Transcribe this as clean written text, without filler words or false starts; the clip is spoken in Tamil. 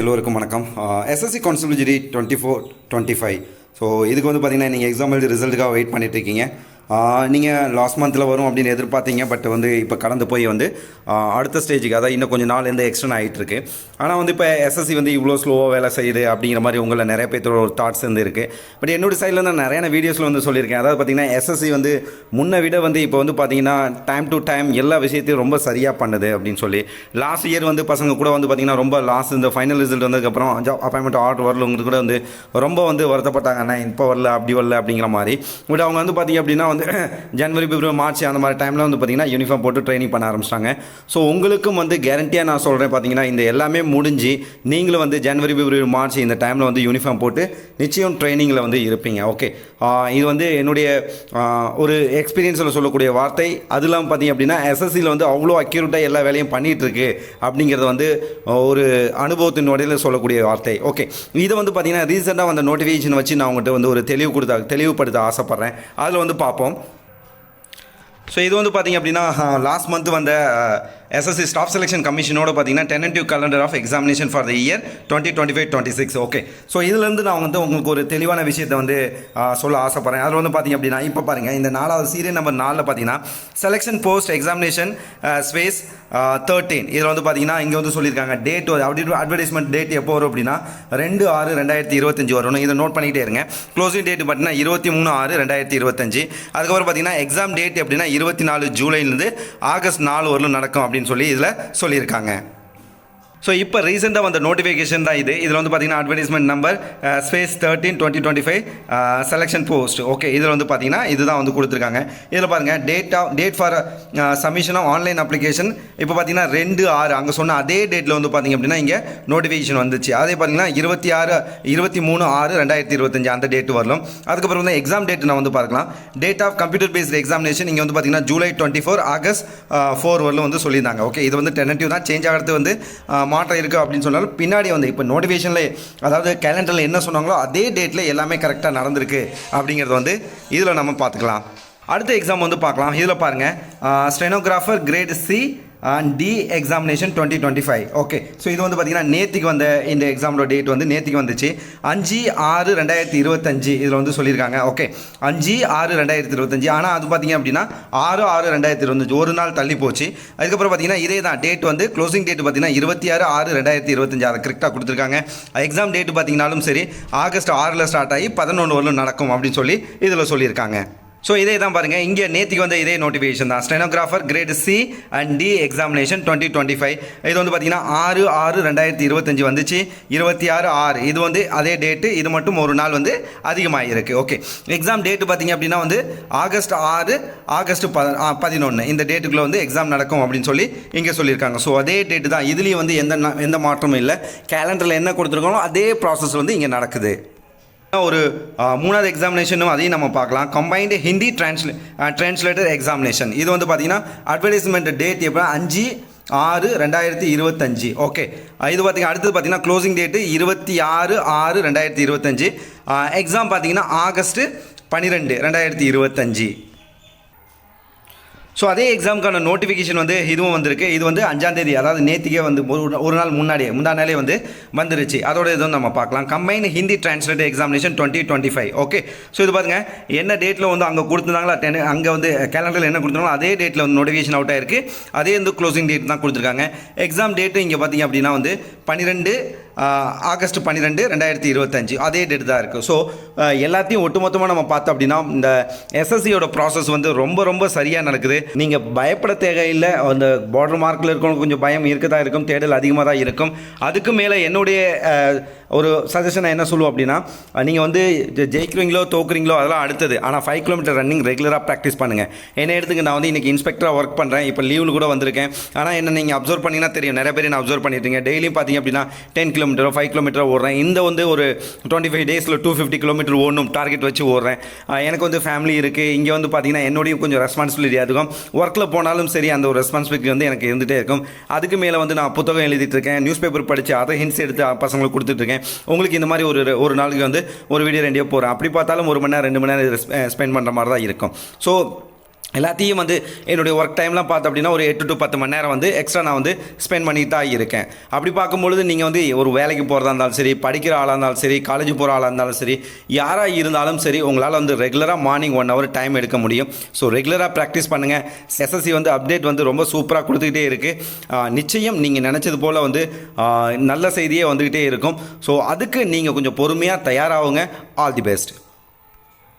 எல்லோருக்கும் வணக்கம். SSC constable GT 24-25. ஸோ இதுக்கு வந்து பார்த்தீங்கன்னா நீங்கள் எக்ஸாம் எழுதி ரிசல்ட்டுக்காக வெயிட் பண்ணிட்டுருக்கீங்க. நீங்கள் லாஸ்ட் மந்தில் வரும் அப்படின்னு எதிர்பார்த்தீங்க. பட் வந்து இப்போ கடந்து போய் வந்து அடுத்த ஸ்டேஜுக்கு அதாவது இன்னும் கொஞ்சம் நாள் எந்த எக்ஸ்டன் ஆகிட்டுருக்கு. ஆனால் வந்து இப்போ எஸ்எஸ்சி வந்து இவ்வளோ ஸ்லோவாக வேலை செய்யுது அப்படிங்கிற மாதிரி உங்களை நிறைய பேர்த்தோட ஒரு தாட்ஸ் வந்து இருக்குது. பட் என்னோடய சைடில் வந்து நிறையான வீடியோஸில் வந்து சொல்லியிருக்கேன். அதாவது பார்த்திங்கன்னா எஸ்எஸ்சி வந்து முன்னை விட வந்து இப்போ வந்து பார்த்திங்கன்னா டைம் டு டைம் எல்லா விஷயத்தையும் ரொம்ப சரியாக பண்ணுது அப்படின்னு சொல்லி. லாஸ்ட் இயர் வந்து பசங்க கூட வந்து பார்த்திங்கன்னா ரொம்ப லாஸ்ட் இந்த ஃபைனல் ரிசல்ட் வந்ததுக்கப்புறம் அப்பாயின்மெண்ட் ஆர்டர் வரலவங்களுக்கு கூட வந்து ரொம்ப வந்து வருத்தப்பட்டாங்க. அண்ணா இப்போ வரல அப்படி வரல அப்படிங்கிற மாதிரி. பட் அவங்க வந்து பார்த்திங்க அப்படின்னா வந்து ஜனவரி பிப்ரவரி மார்ச் அந்த மாதிரி டைமில் வந்து பார்த்திங்கன்னா யூனிஃபார்ம் போட்டு ட்ரைனிங் பண்ண ஆரம்பிச்சிட்டாங்க. ஸோ உங்களுக்கும் வந்து கேரண்டியாக நான் சொல்கிறேன் பார்த்திங்கன்னா இந்த எல்லாமே முடிஞ்சு நீங்களும் வந்து ஜனவரி பிப்ரவரி மார்ச் இந்த டைமில் வந்து யூனிஃபார்ம் போட்டு நிச்சயம் ட்ரைனிங்கில் வந்து இருப்பீங்க. ஓகே, இது வந்து என்னுடைய ஒரு எக்ஸ்பீரியன்ஸில் சொல்லக்கூடிய வார்த்தை. அது இல்லாமல் பார்த்திங்க அப்படின்னா எஸ்எஸ்சியில் வந்து அவ்வளோ அக்யூரேட்டாக எல்லா வேலையும் பண்ணிகிட்ருக்கு அப்படிங்கிறது வந்து ஒரு அனுபவத்தின் வடையில் சொல்லக்கூடிய வார்த்தை. ஓகே, இதை வந்து பார்த்திங்கன்னா ரீசெண்டாக வந்த நோட்டிஃபிகேஷன் வச்சு நான் உங்கள்கிட்ட வந்து ஒரு தெளிவுபடுத்த ஆசைப்பட்றேன். அதில் வந்து பார்ப்போம். ஸோ இது வந்து பார்த்திங்க அப்படின்னா லாஸ்ட் மந்த் வந்த எஸ்எஸ்சி ஸ்டாஃப் செலெக்ஷன் கமிஷனோட பார்த்தீங்கன்னா tentative calendar of examination for the year 2025-26. Okay, so இதுலேருந்து நான் வந்து உங்களுக்கு ஒரு தெளிவான விஷயத்தை வந்து சொல்ல ஆசைப்பட்றேன். அதில் வந்து பார்த்திங்க அப்படின்னா இப்போ பாருங்கள் இந்த 4வது சீரியல் நம்பர் 4 பார்த்தீங்கன்னா செலெக்ஷன் போஸ்ட் எக்ஸாமினேஷன் ஸ்பேஸ் 13. இதில் வந்து பார்த்தீங்கன்னா இங்கே வந்து சொல்லியிருக்காங்க டேட் அட்வர்டைஸ்மெண்ட் டேட் எப்போ வரும் அப்படின்னா 2/6/2025 வரணும். இதை நோட் பண்ணிக்கிட்டே இருங்க. க்ளோசிங் டேட் பார்த்தீங்கன்னா 23/6/2025. அதுக்கப்புறம் பார்த்தீங்கன்னா எக்ஸாம் டேட் அப்படின்னா 24 ஜூலைலேருந்து ஆகஸ்ட் 4 வரலும் நடக்கும் அப்படின்னு சொல்லி இதில் சொல்லியிருக்காங்க. ஸோ இப்போ ரீசெண்டாக வந்த நோட்டிஃபிகேஷன் தான் இது. இதில் வந்து பார்த்தீங்கன்னா advertisement number space 13/2025 selection post. Okay, இதில் வந்து பார்த்தீங்கன்னா இதுதான் வந்து கொடுத்துருக்காங்க. இதில் பாருங்கள் date for submission of online application இப்போ பார்த்தீங்கன்னா 2/6 அங்கே சொன்ன அதே டேட்டில் வந்து பார்த்தீங்க அப்படின்னா இங்கே நோட்டிஃபிகேஷன் வந்துச்சு. அதே பார்த்தீங்கன்னா 23/6/2025 அந்த டேட் வரலாம். அதுக்கப்புறம் வந்து எக்ஸாம் டேட் நான் வந்து பார்க்கலாம். Date of computer based examination இங்கே வந்து பார்த்தீங்கன்னா ஜூலை 24 ஆகஸ்ட் 4 வரலும் வந்து சொல்லியிருந்தாங்க. ஓகே, இது வந்து டென்டேட்டிவ் தான், சேஞ்ச் ஆகிறது வந்து மாற்றம் இருக்குது அப்படின்னு சொன்னாலும் பின்னாடி வந்து இப்போ நோட்டிஃபிகேஷனில் அதாவது கேலண்டரில் என்ன சொன்னாங்களோ அதே டேட்டில் எல்லாமே கரெக்டாக நடந்திருக்கு அப்படிங்கிறது வந்து இதில் நம்ம பார்த்துக்கலாம். அடுத்த எக்ஸாம் வந்து பார்க்கலாம். இதில் பாருங்கள் stenographer grade C and D examination 2025. Okay, so இது வந்து பார்த்திங்கன்னா நேற்றுக்கு வந்த இந்த எக்ஸாமோட டேட் வந்து நேற்றுக்கு வந்துச்சு 5/6/2025 இதில் வந்து சொல்லியிருக்காங்க. ஓகே, 5/6/2025. ஆனால் அது பார்த்திங்க அப்படின்னா 6/6/2025 ஒரு நாள் தள்ளி போச்சு. அதுக்கப்புறம் பார்த்திங்கன்னா இதே தான் டேட் வந்து க்ளோசிங் டேட் பார்த்திங்கன்னா 26/6/2025 அதை கரெக்டாக கொடுத்துருக்காங்க. எக்ஸாம் டேட் பார்த்திங்கனாலும் சரி ஆகஸ்ட் 6 ஸ்டார்ட் ஆகி 11 வரலும் நடக்கும் அப்படின்னு சொல்லி இதில் சொல்லியிருக்காங்க. ஸோ இதே தான் பாருங்கள் இங்கே நேற்றுக்கு வந்து இதே நோட்டிஃபிகேஷன் தான் stenographer grade C and D examination 2025. இது வந்து பார்த்திங்கன்னா 6/6/2025 வந்துச்சு 26/6 இது வந்து அதே டேட்டு. இது மட்டும் ஒரு நாள் வந்து அதிகமாக இருக்குது. ஓகே, எக்ஸாம் டேட்டு பார்த்திங்க அப்படின்னா வந்து ஆகஸ்ட் 6 ஆகஸ்ட் 11 இந்த டேட்டுக்குள்ளே வந்து எக்ஸாம் நடக்கும் அப்படின்னு சொல்லி இங்கே சொல்லியிருக்காங்க. ஸோ அதே டேட்டு தான் இதுலேயும் வந்து எந்த மாற்றமும் இல்லை. கேலண்டரில் என்ன கொடுத்துருக்கோங்களோ அதே ப்ராசஸ் வந்து இங்கே நடக்குது. ஒரு 3வது எக்ஸாமினேஷனும் அதையும் நம்ம பார்க்கலாம். கம்பைன்டு ஹிந்தி டிரான்ஸ்லேட்டர் எக்ஸாமினேஷன் இது வந்து பார்த்திங்கன்னா அட்வர்டைஸ்மெண்ட் டேட் எப்போ 5/6/2025. ஓகே, இது பார்த்திங்கன்னா அடுத்தது பார்த்திங்கன்னா க்ளோசிங் டேட்டு 26/6/2025. எக்ஸாம் பார்த்திங்கன்னா ஆகஸ்ட் 12 2025. ஸோ அதே எக்ஸாமுக்கான நோட்டிஃபிகேஷன் வந்து இதுவும் வந்திருக்கு. இது வந்து 5ஆம் தேதி அதாவது நேற்றுக்கே வந்து ஒரு நாள் முந்தா நாளே வந்து வந்துருச்சு. அதோட இதுவும் நம்ம பார்க்கலாம். Combine Hindi translator examination 2025. Okay, so இது பாருங்கள் என்ன டேட்டில் வந்து அங்கே கொடுத்துருந்தாங்களா அங்கே வந்து கேலண்டரில் என்ன கொடுத்துருந்தாங்களோ அதே டேட்டில் வந்து நோட்டிஃபிகேஷன் அவுட் ஆயிருக்கு. அதே வந்து க்ளோசிங் டேட் தான் கொடுத்துருக்காங்க. எக்ஸாம் டேட்டு இங்கே பார்த்திங்க அப்படின்னா வந்து ஆகஸ்ட் 12 2025 அதே டேட் தான் இருக்குது. ஸோ எல்லாத்தையும் ஒட்டுமொத்தமாக நம்ம பார்த்தோம் அப்படின்னா இந்த எஸ்எஸ்சியோட ப்ராசஸ் வந்து ரொம்ப சரியாக நடக்குது. நீங்கள் பயப்பட தேவையில்லை. அந்த பார்டர் மார்க்கில் இருக்கவங்க கொஞ்சம் பயம் இருக்க தான் இருக்கும், தேடல் அதிகமாக தான் இருக்கும். அதுக்கு மேலே என்னுடைய ஒரு சஜஷனை என்ன சொல்லுவோம் அப்படின்னா நீங்கள் வந்து ஜெயிக்கிறீங்களோ தோக்குறீங்களோ அதெல்லாம் அடுத்தது. ஆனால் 5 கிலோமீட்டர் ரன்னிங் ரெகுலராக ப்ராக்டிஸ் பண்ணுங்கள். என்ன எடுத்துக்கு நான் வந்து இன்றைக்கி இன்ஸ்பெக்டராக ஒர்க் பண்ணுறேன். இப்போ லீவில் கூட வந்திருக்கேன். ஆனால் என்ன நீங்கள் அப்சர்வ் பண்ணிங்கன்னா தெரியும், நிறைய பேர் நான் அப்சர்வ் பண்ணியிருக்கீங்க. டெய்லியும் பார்த்திங்க அப்படின்னா 10 கிலோமீட்டரோ 5 கிலோமீட்டரோ ஓடுறேன். இந்த வந்து ஒரு 25 டேஸில் 250 கிலோமீட்டர் ஓடணும் டார்கெட் வச்சு ஓடுறேன். எனக்கு வந்து ஃபேமிலி இருக்குது. இங்கே வந்து பார்த்திங்கன்னா என்னுடையும் கொஞ்சம் ரெஸ்பான்சிபிலிட்டி அதிகம். ஒர்க்கில் போனாலும் சரி அந்த ஒரு ரெஸ்பான்சிபிலிட்டி வந்து எனக்கு இருந்துகிட்டே இருக்கும். அதுக்கு மேலே வந்து நான் புத்தகம் எழுதிட்டு இருக்கேன், நியூஸ் பேப்பர் படித்து அதை ஹிண்ட்ஸ் எடுத்து பசங்களுக்கு கொடுத்துட்ருக்கேன். உங்களுக்கு இந்த மாதிரி ஒரு நாளுக்கு வந்து ஒரு வீடியோ 2 போகிறேன். அப்படி பார்த்தாலும் 1 மணி நேரம் 2 மணி நேரம் ஸ்பெண்ட் பண்ணுற மாதிரி தான் இருக்கும். ஸோ எல்லாத்தையும் வந்து என்னுடைய ஒர்க் டைம்லாம் பார்த்து அப்படின்னா ஒரு 8 to 10 மணி நேரம் வந்து எக்ஸ்ட்ரா நான் வந்து ஸ்பெண்ட் பண்ணிட்டு தான் இருக்கேன். அப்படி பார்க்கும்பொழுது நீங்கள் வந்து ஒரு வேலைக்கு போகிறதா இருந்தாலும் சரி, படிக்கிற ஆளாக இருந்தாலும் சரி, காலேஜ் போகிற ஆளாக இருந்தாலும் சரி, யாராக இருந்தாலும் சரி, உங்களால் வந்து ரெகுலராக மார்னிங் 1 hour டைம் எடுக்க முடியும். ஸோ ரெகுலராக ப்ராக்டிஸ் பண்ணுங்கள். எஸ்எஸ்சி வந்து அப்டேட் வந்து ரொம்ப சூப்பராக கொடுத்துக்கிட்டே இருக்குது. நிச்சயம் நீங்கள் நினச்சது போல் வந்து நல்ல செய்தியே வந்துக்கிட்டே இருக்கும். ஸோ அதுக்கு நீங்கள் கொஞ்சம் பொறுமையாக தயாராகுங்க. All the best.